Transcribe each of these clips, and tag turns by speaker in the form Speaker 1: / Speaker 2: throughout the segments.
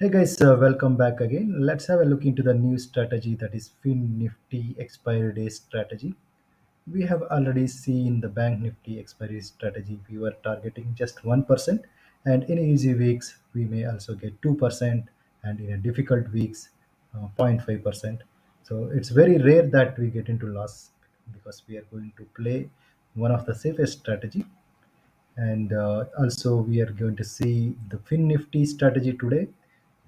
Speaker 1: Hey guys, welcome back again. Let's have a look into the new strategy that is FinNifty expiry day strategy. We have already seen the Bank Nifty expiry strategy. We were targeting just 1%, and in easy weeks, we may also get 2%, and in a difficult weeks, 0.5%. So it's very rare that we get into loss because we are going to play one of the safest strategy, and also we are going to see the FinNifty strategy today,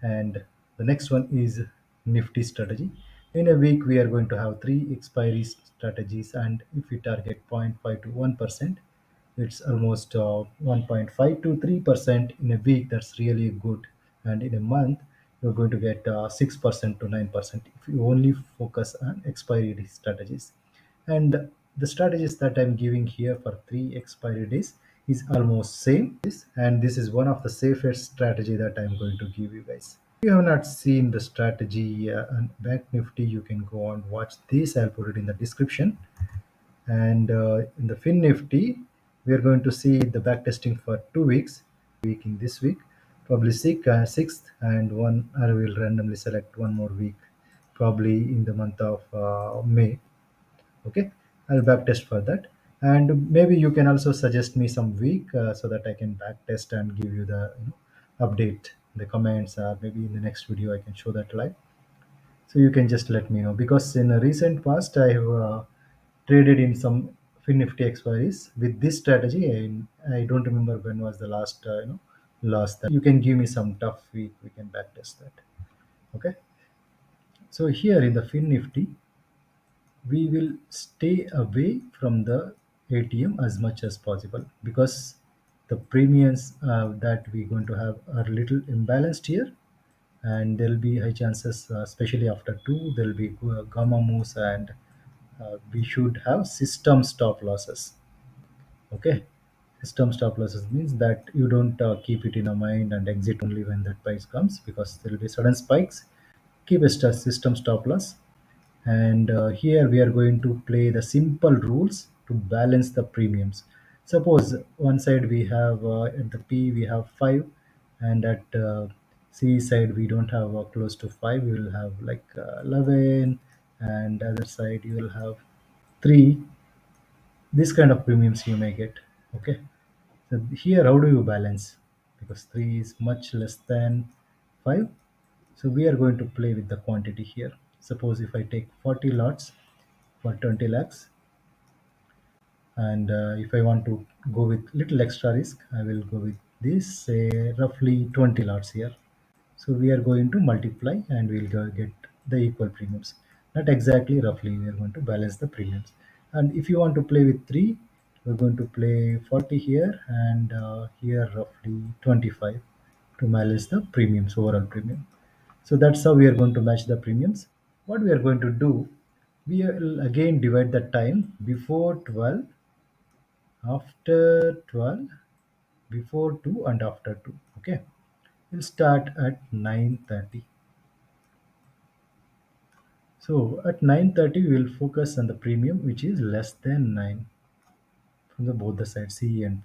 Speaker 1: and the next one is Nifty strategy. In a week, we are going to have three expiry strategies, and if we target 0.5 to 1%, it's almost 1.5 to 3% in a week. That's really good, and in a month, you're going to get 6% to 9% if you only focus on expiry strategies. And the strategies that I'm giving here for three expiry days is almost same, and this is one of the safest strategy that I'm going to give you guys. If you have not seen the strategy on Bank Nifty, you can go and watch this. I'll put it in the description. And in the FinNifty, we are going to see the backtesting for 2 weeks. Week in this week, probably sixth, and one I will randomly select one more week, probably in the month of May. Okay, I'll backtest for that, and maybe you can also suggest me some week so that I can backtest and give you the update, the comments. Maybe in the next video I can show that live, so you can just let me know, because in a recent past I have traded in some FinNifty expiries with this strategy, and I don't remember when was the last loss. That you can give me some tough week, we can backtest that. Okay, so here in the FinNifty, we will stay away from the ATM as much as possible, because the premiums that we're going to have are little imbalanced here, and there'll be high chances, especially after two, there'll be gamma moves, and we should have system stop losses. Okay, system stop losses means that you don't keep it in a mind and exit only when that price comes, because there will be sudden spikes. Keep a system stop loss, and here we are going to play the simple rules to balance the premiums. Suppose one side we have at the P we have 5, and at C side we don't have close to 5, we will have like 11, and other side you will have 3. This kind of premiums you may get. Okay, so here how do you balance, because 3 is much less than 5. So we are going to play with the quantity here. Suppose if I take 40 lots for 20 lakhs, and if I want to go with little extra risk, I will go with this, say roughly 20 lots here. So we are going to multiply, and we'll get the equal premiums. Not exactly, roughly we are going to balance the premiums. And if you want to play with 3, we're going to play 40 here, and here roughly 25 to balance the premiums, overall premium. So that's how we are going to match the premiums. What we are going to do, we will again divide the time: before 12, after 12, before 2, and after 2. Okay, we'll start at 9:30. So at 9:30 we will focus on the premium which is less than 9 from the both the sides, C and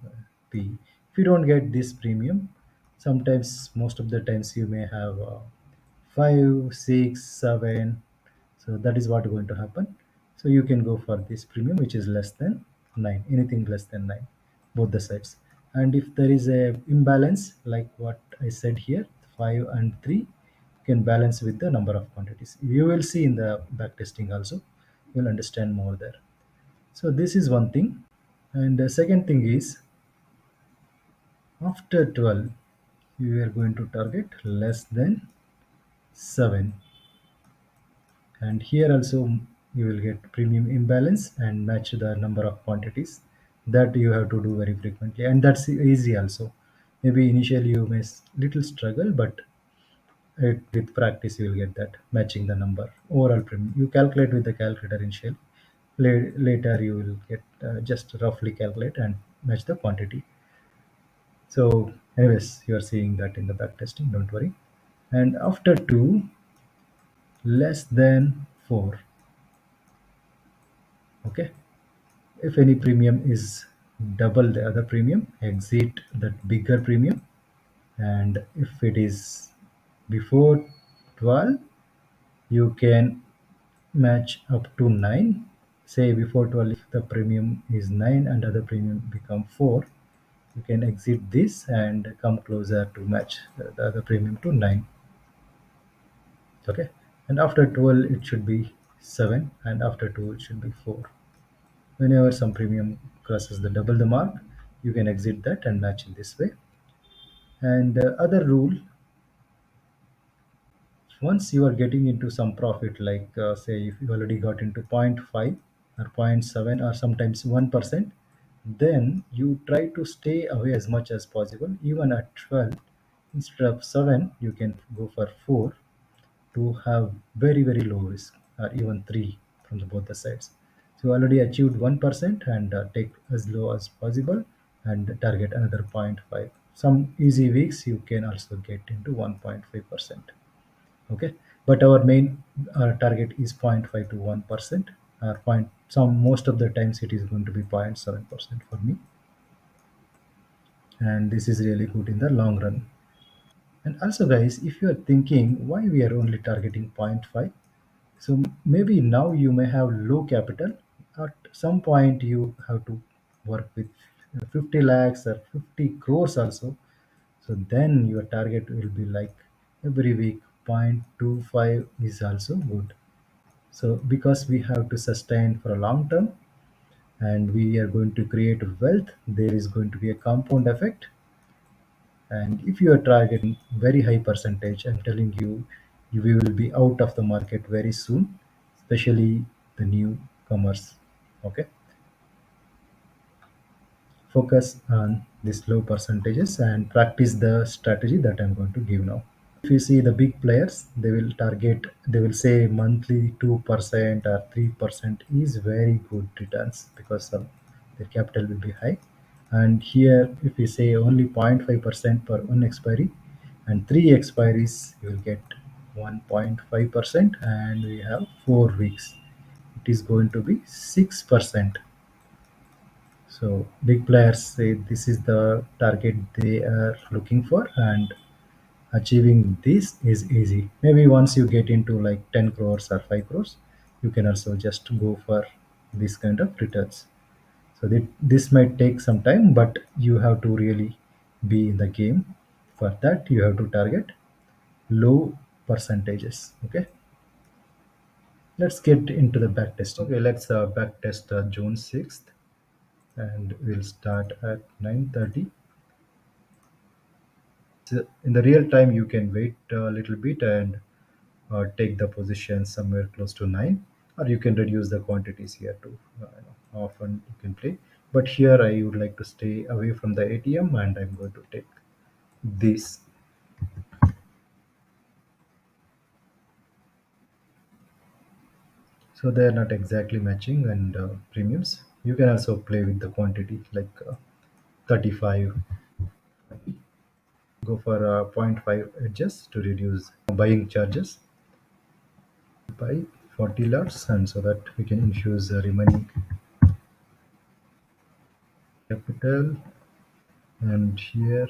Speaker 1: P. If you don't get this premium, sometimes, most of the times, you may have 5, 6, 7. So that is what going to happen. So you can go for this premium which is less than 9, anything less than 9, both the sides. And if there is a imbalance like what I said here, 5 and 3, you can balance with the number of quantities. You will see in the backtesting also, you'll understand more there. So this is one thing. And the second thing is, after 12, you are going to target less than 7. And here also you will get premium imbalance and match the number of quantities. That you have to do very frequently, and that's easy also. Maybe initially you may little struggle, but with practice you will get that, matching the number overall premium. You calculate with the calculator initially. Later you will get just roughly calculate and match the quantity. So anyways, you are seeing that in the back testing, don't worry. And after 2, less than 4. Okay, if any premium is double the other premium, exit that bigger premium. And if it is Before 12, you can match up to 9. Say before 12, if the premium is 9 and other premium become 4, you can exit this and come closer to match the other premium to 9. Okay, and after 12 it should be 7, and after 2 it should be 4. Whenever some premium crosses the double the mark, you can exit that and match in this way. And other rule, once you are getting into some profit, like say if you already got into point 0.5 or point 0.7 or sometimes 1%, then you try to stay away as much as possible. Even at 12, instead of 7, you can go for 4 to have very very low risk, or even 3 from the both the sides. So already achieved 1%, and take as low as possible and target another point 0.5. Some easy weeks you can also get into 1.5%. Okay, but our main target is zero point 0.5 to 1%, or point some most of the times it is going to be 0.7% for me, and this is really good in the long run. And also guys, if you are thinking why we are only targeting zero point 0.5, so maybe now you may have low capital. At some point you have to work with 50 lakhs or 50 crores also. So then your target will be like every week 0.25 is also good. So because we have to sustain for a long term and we are going to create wealth, there is going to be a compound effect. And if you are targeting very high percentage, I'm telling you, we will be out of the market very soon, especially the newcomers. Okay, focus on these low percentages and practice the strategy that I'm going to give now. If you see the big players, they will say monthly 2% or 3% is very good returns because their capital will be high. And here, if we say only 0.5% per one expiry and three expiries, you will get 1.5%, and we have 4 weeks. It is going to be 6%. So big players say this is the target they are looking for, and achieving this is easy. Maybe once you get into like 10 crores or 5 crores, you can also just go for this kind of returns. So this might take some time, but you have to really be in the game. For that, you have to target low percentages. Okay, let's get into the back testing. Okay, let's back test June 6th, and we'll start at 9:30. So in the real time, you can wait a little bit and take the position somewhere close to 9, or you can reduce the quantities here too. Often you can play, but here I would like to stay away from the ATM, and I'm going to take this. So they are not exactly matching, and premiums, you can also play with the quantity like 35. Go for zero point 0.5 edges to reduce buying charges by 40 lots, and so that we can infuse the remaining capital. And here,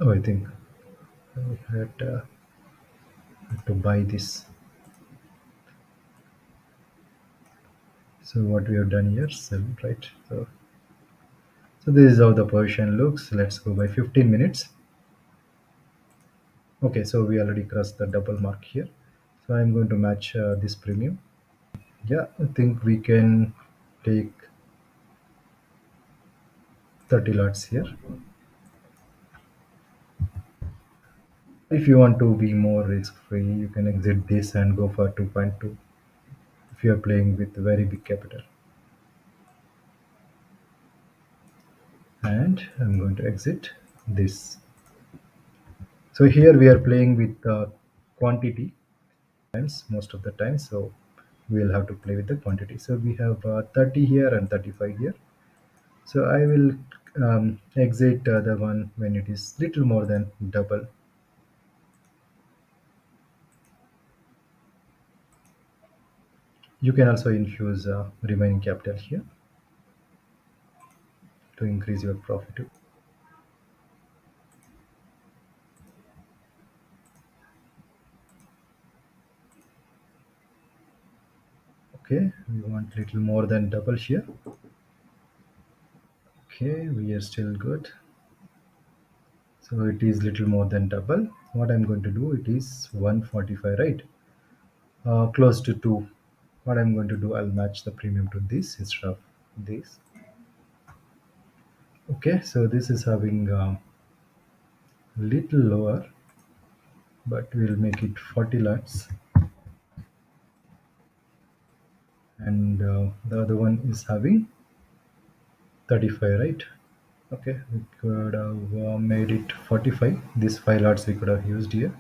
Speaker 1: oh, I think I had to buy this. So what we have done here, sell, right? So this is how the position looks. Let's go by 15 minutes. Okay, so we already crossed the double mark here. So I'm going to match this premium. Yeah, I think we can take 30 lots here. If you want to be more risk free, you can exit this and go for 2.2 if you are playing with very big capital. And I'm going to exit this. So here we are playing with quantity times most of the time, so we'll have to play with the quantity. So we have 30 here and 35 here. So I will exit the one when it is little more than double. You can also infuse remaining capital here to increase your profit. Okay, we want little more than double here. Okay, we are still good. So it is little more than double. What I'm going to do, it is 145, right? Close to 2. What I'm going to do, I'll match the premium to this instead of this. Okay, so this is having little lower, but we'll make it 40 lots, and the other one is having 35, right? Okay, we could have made it 45. These 5 lots we could have used here.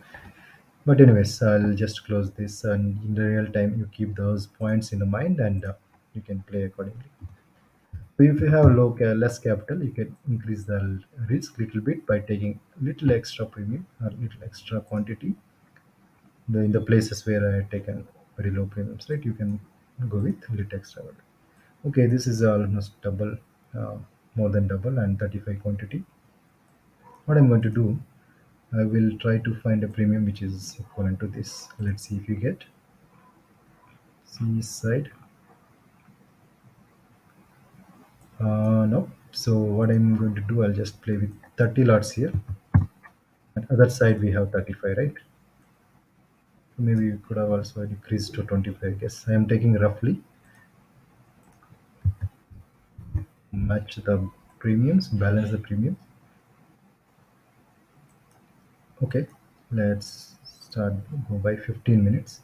Speaker 1: But anyways, I'll just close this, and in the real time you keep those points in the mind, and you can play accordingly. So if you have less capital, you can increase the risk little bit by taking little extra premium or little extra quantity. In the places where I had taken very low premiums, right? You can go with little extra. Okay, this is almost double, uh, more than double, and 35 quantity. What I'm going to do, I will try to find a premium which is equivalent to this. Let's see if you get C side. No. So what I'm going to do, I'll just play with 30 lots here. And other side we have 35, right? Maybe you could have also decreased to 25. I guess I am taking roughly match the premiums, balance the premiums. Okay, let's start go by 15 minutes.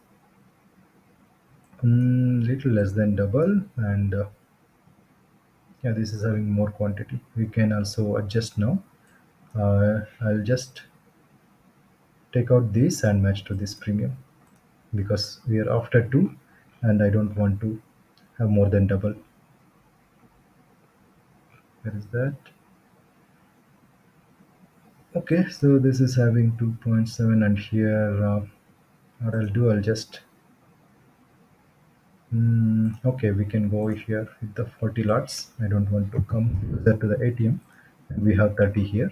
Speaker 1: Little less than double, and yeah, this is having more quantity. We can also adjust now. I'll just take out this and match to this premium because we are after two, and I don't want to have more than double. Where is that? Okay, so this is having 2.7, and here what I'll do, I'll just okay, we can go here with the 40 lots. I don't want to come closer to the ATM, and we have 30 here.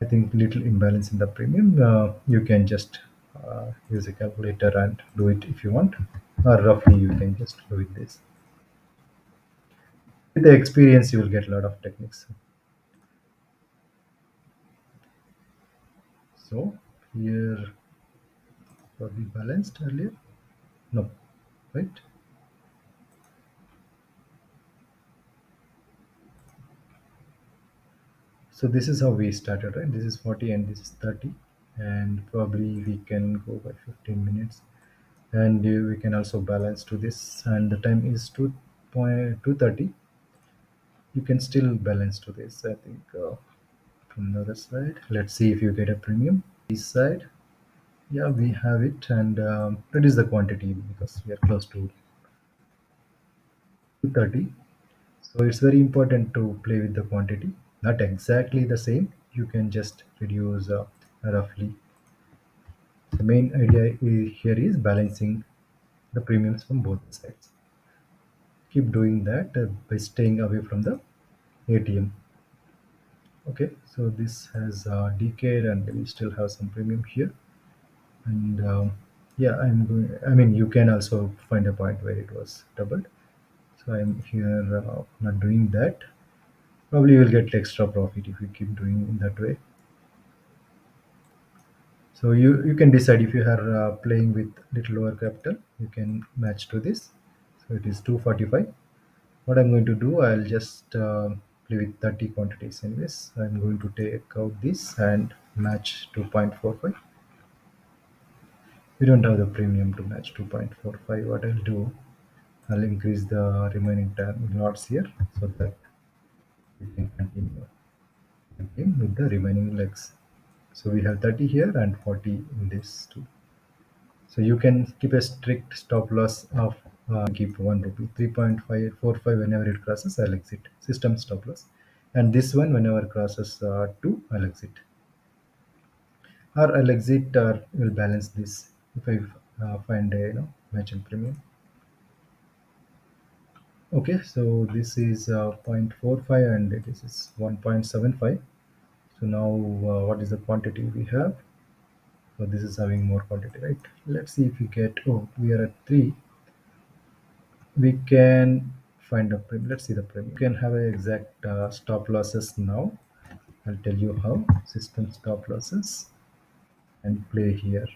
Speaker 1: I think little imbalance in the premium. You can just use a calculator and do it if you want, or roughly you can just do it this. With the experience, you will get a lot of techniques. So here, were we balanced earlier? No, right? So this is how we started, right? This is 40 and this is 30, and probably we can go by 15 minutes, and we can also balance to this, and the time is 2:30. You can still balance to this, I think. From the other side, let's see if you get a premium. This side, yeah, we have it, and reduce the quantity because we are close to 230. So it's very important to play with the quantity, not exactly the same. You can just reduce roughly. The main idea here is balancing the premiums from both sides. Keep doing that by staying away from the ATM. Okay, so this has decayed, and we still have some premium here. And yeah, I'm going. I mean, you can also find a point where it was doubled. So I'm here not doing that. Probably you will get extra profit if you keep doing in that way. So you can decide if you are playing with little lower capital, you can match to this. So it is 245. What I'm going to do, I'll just play with 30 quantities anyways. I'm going to take out this and match 2.45. We don't have the premium to match 2.45. What I'll do, I'll increase the remaining time lots here so that we can continue again with the remaining legs. So we have 30 here and 40 in this too. So you can keep a strict stop loss of keep 1 rupee 3.545 whenever it crosses. I'll exit system stop loss, and this one whenever crosses 2, I'll exit, or I'll exit or will balance this if I find a matching premium. Okay, so this is 0.45 and this is 1.75. So now what is the quantity we have? So this is having more quantity, right? Let's see if we get, oh, we are at 3. We can find a premium. Let's see the premium. You can have a exact stop losses now. I'll tell you how. System stop losses and play here.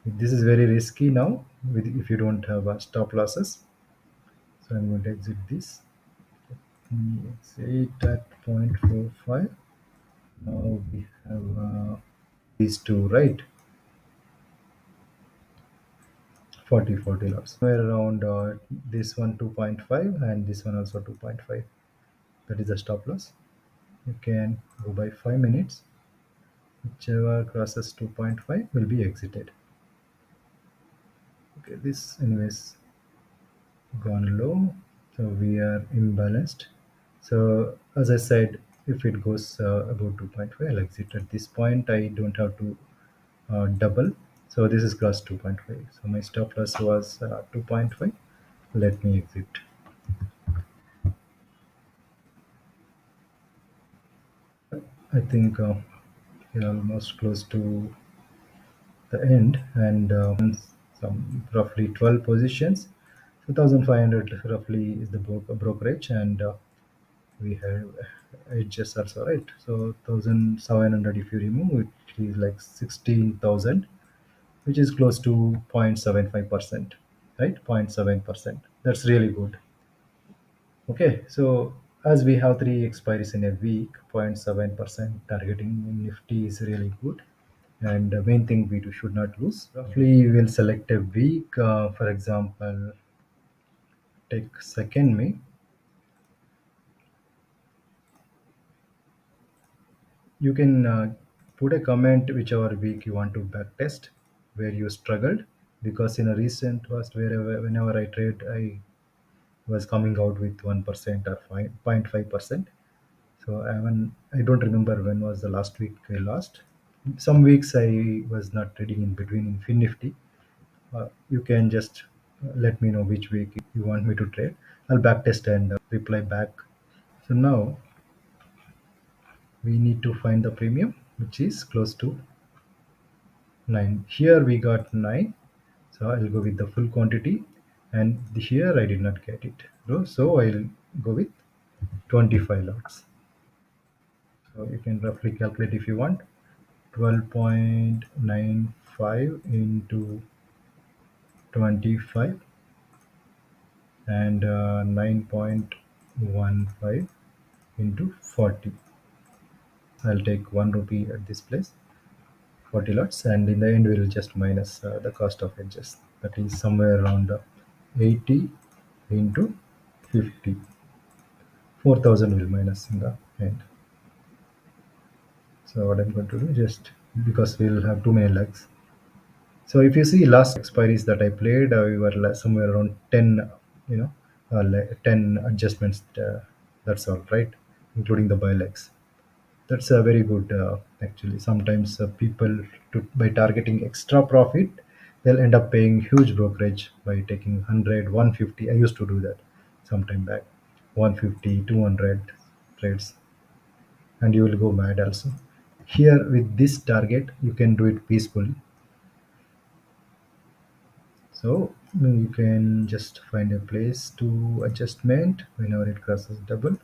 Speaker 1: This is very risky now with if you don't have stop losses. So I'm going to exit this. Exit at 0.45. Now we have these two, right? 40 lots. Somewhere around this one 2.5 and this one also 2.5. That is the stop loss. You can go by 5 minutes. Whichever crosses 2.5 will be exited. Okay, this anyways gone low, so we are imbalanced. So as I said, if it goes above 2.5, I'll exit. At this point I don't have to double, so this is cross 2.5, so my stop loss was 2.5. Let me exit. I think we're almost close to the end, and some roughly 12 positions. 2500 roughly is the brokerage, and we have edges also, right? So 1700 if you remove it, is like 16,000, which is close to 0.75%, right? 0.7%. That's really good. Okay, so as we have three expiries in a week, 0.7% targeting in Nifty is really good. And the main thing we should not lose. Roughly, we'll select a week. For example, take 2nd May. You can put a comment whichever week you want to backtest where you struggled, because in a recent past, whenever I trade, I was coming out with 1% or 0.5%. So I don't remember when was the last week I lost. Some weeks I was not trading in between in FinNifty. You can just let me know which week you want me to trade. I'll backtest and reply back. So now we need to find the premium, which is close to 9. Here we got 9. So I'll go with the full quantity. And here I did not get it. So I'll go with 25 lots. So you can roughly calculate if you want. 12.95 into 25 and 9.15 into 40. I'll take 1 rupee at this place, 40 lots, and in the end we'll just minus the cost of edges. That is somewhere around 80 into 50. 4,000 will minus in the end. So what I'm going to do, just because we'll have too many legs. So if you see last expiries that I played, we were somewhere around 10, 10 adjustments. That's all, right, including the buy legs. That's a very good, actually. Sometimes people, by targeting extra profit, they'll end up paying huge brokerage by taking 100, 150. I used to do that sometime back, 150, 200 trades, and you will go mad also. Here with this target, you can do it peacefully. So you can just find a place to adjustment whenever it crosses double.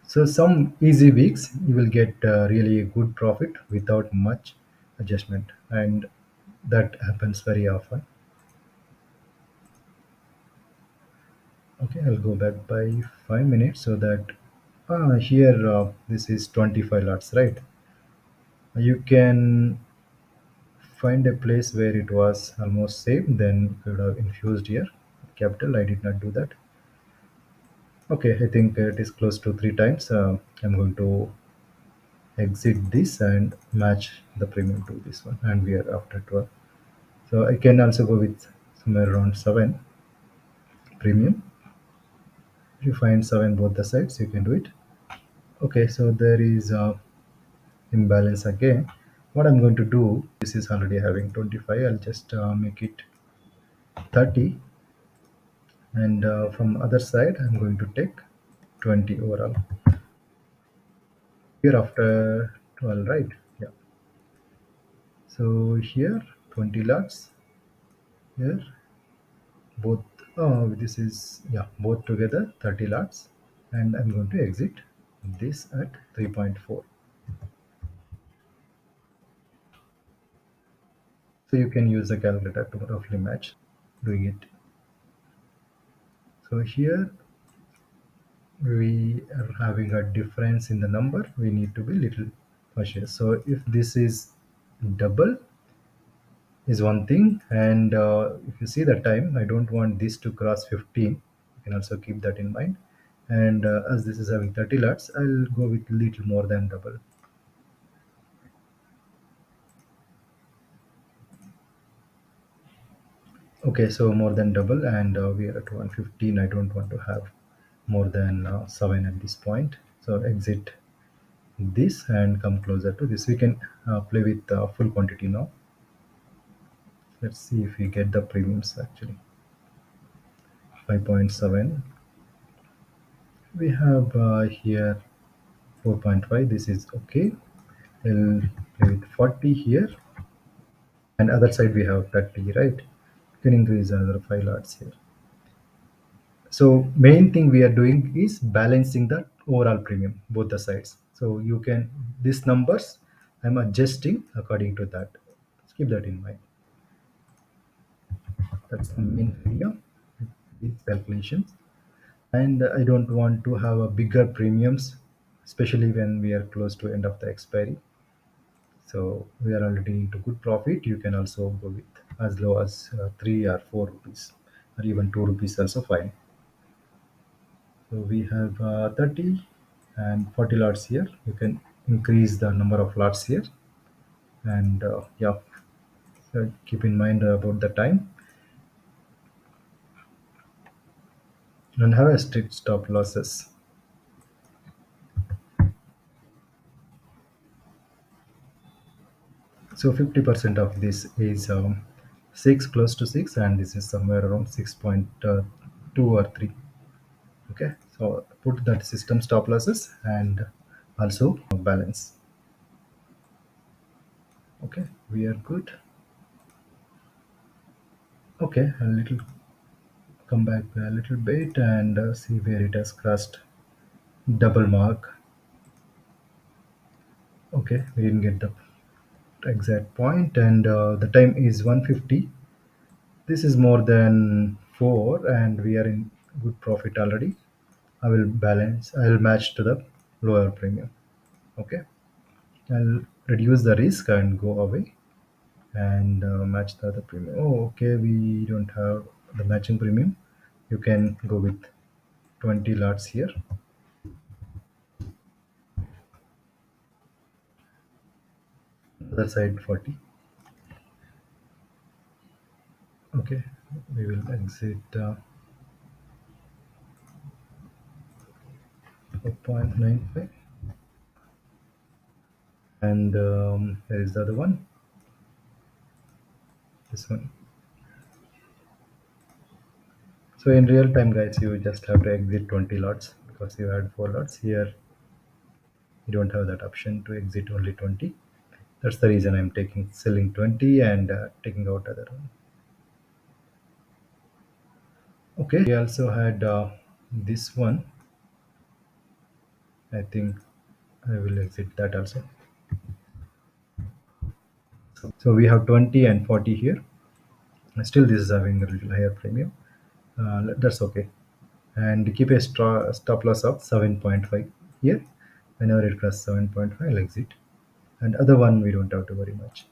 Speaker 1: So some easy weeks you will get really a good profit without much adjustment, and that happens very often. Okay, I'll go back by 5 minutes so that here this is 25 lots, right? You can find a place where it was almost same, then you could have infused here capital. I did not do that. Okay, I think it is close to 3 times. I'm going to exit this and match the premium to this one, and we are after 12. So I can also go with somewhere around 7 premium. If you find 7 both the sides, you can do it. Okay, so there is imbalance again. What I'm going to do, this is already having 25. I'll just make it 30, and from other side I'm going to take 20 overall. Here after 12, right? Yeah. So here 20 lots, here both, this is, yeah, both together 30 lots, and I'm going to exit this at 3.4. So you can use the calculator to roughly match doing it. So here we are having a difference in the number, we need to be little cautious. So if this is double is one thing, and if you see the time, I don't want this to cross 15. You can also keep that in mind. And as this is having 30 lots, I'll go with little more than double. Okay, so more than double, and we are at 115. I don't want to have more than 7 at this point, so exit this and come closer to this. We can play with full quantity now. Let's see if we get the premiums actually. 5.7. We have here 4.5. This is okay. We'll play with 40 here, and other side we have 30, right? You can increase another 5 lots here. So main thing we are doing is balancing the overall premium, both the sides. So you can, these numbers, I'm adjusting according to that. Let's keep that in mind. That's the main idea, these calculations. And I don't want to have a bigger premiums, especially when we are close to end of the expiry. So we are already into good profit. You can also go with as low as 3 or 4 rupees, or even 2 rupees also fine. So we have 30 and 40 lots here. You can increase the number of lots here, and yeah, so keep in mind about the time, and have a strict stop losses. So 50% of this is 6, close to 6, and this is somewhere around 6.2 or 3. Okay, so put that system stop losses and also balance. Okay, we are good. Okay, a little, come back a little bit and see where it has crossed double mark. Okay, we didn't get the exact point, and the time is 150. This is more than 4, and we are in good profit already. I will balance, I will match to the lower premium. Okay, I'll reduce the risk and go away, and match the other premium. Oh, okay, we don't have the matching premium. You can go with 20 lots here, other side 40. Okay, we will exit 4.95, and here is the other one, this one. So in real time, guys, you just have to exit 20 lots because you had 4 lots here. You don't have that option to exit only 20. That's the reason I'm taking selling 20 and taking out other one. Okay, we also had this one. I think I will exit that also. So we have 20 and 40 here. Still, this is having a little higher premium. That's okay. And keep a stop loss of 7.5 here. Whenever it crosses 7.5, I'll exit. And other one, we don't have to worry much.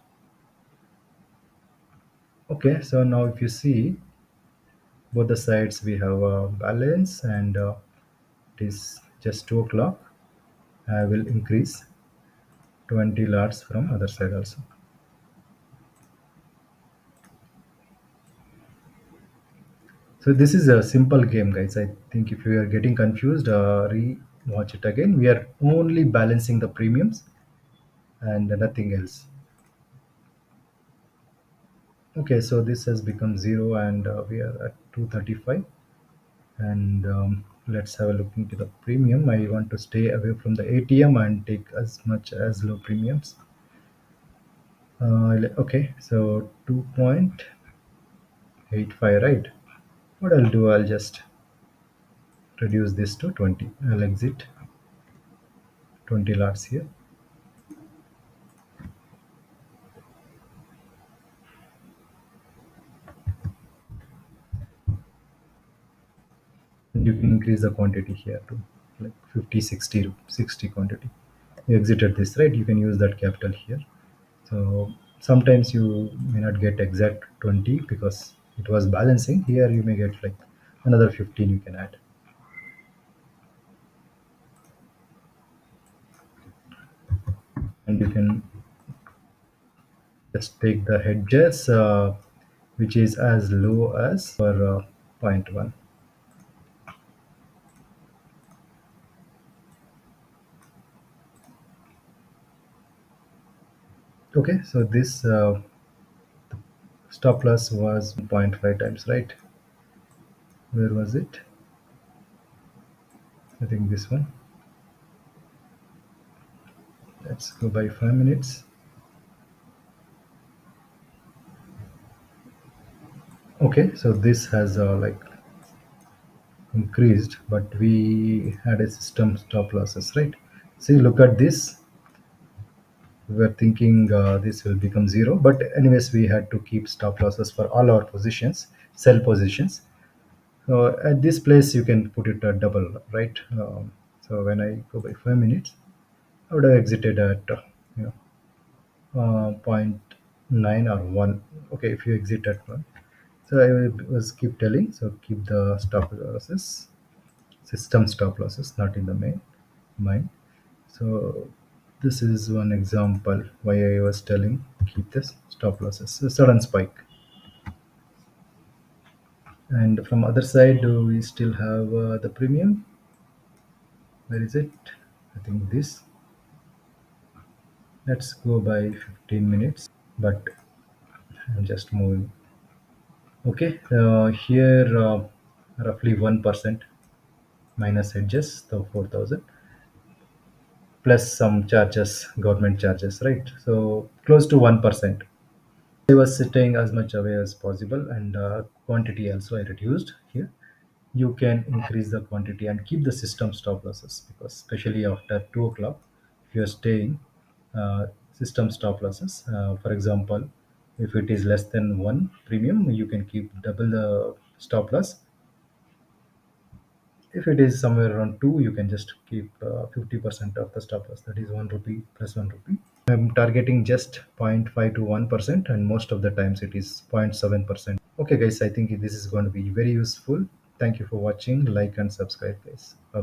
Speaker 1: Okay, so now if you see both the sides, we have a balance, and it is just 2 o'clock. I will increase 20 lots from other side also. So this is a simple game, guys. I think if you are getting confused, re-watch it again. We are only balancing the premiums and nothing else. Okay, so this has become 0, and we are at 235. And let's have a look into the premium. I want to stay away from the ATM and take as much as low premiums. Okay, so 2.85, right? What I'll do, I'll just reduce this to 20. I'll exit 20 lots here. And you can increase the quantity here to like 50, 60 quantity. You exited this, right? You can use that capital here. So sometimes you may not get exact 20 because it was balancing. Here you may get like another 15 you can add. And you can just take the hedges, which is as low as for zero point 0.1. Okay, so this stop loss was 0.5 times, right? Where was it? I think this one. Let's go by 5 minutes. Okay, so this has like increased, but we had a system stop losses, right? See, look at this. We were thinking this will become zero, but anyways, we had to keep stop losses for all our positions, sell positions. So at this place, you can put it at double, right? So when I go by 5 minutes, I would have exited at you know point 0.9 or 1. Okay, if you exit at 1. So I was keep telling, so keep the stop losses, system stop losses, not in the main mind. So this is one example why I was telling keep this stop losses. A sudden spike. And from other side, do we still have the premium? Where is it? I think this. Let's go by 15 minutes, but I'm just moving. Okay, here roughly 1% minus hedges, so 4,000 plus some charges, government charges, right? So close to 1%. I was staying as much away as possible, and quantity also I reduced here. You can increase the quantity and keep the system stop losses because, especially after 2 o'clock, if you are staying, system stop losses. For example, if it is less than one premium, you can keep double the stop loss. If it is somewhere around two, you can just keep 50% of the stop loss. That is 1 rupee plus 1 rupee. I'm targeting just 0.5 to 1%, and most of the times it is 0.7%. Okay, guys, I think this is going to be very useful. Thank you for watching. Like and subscribe, guys. Bye.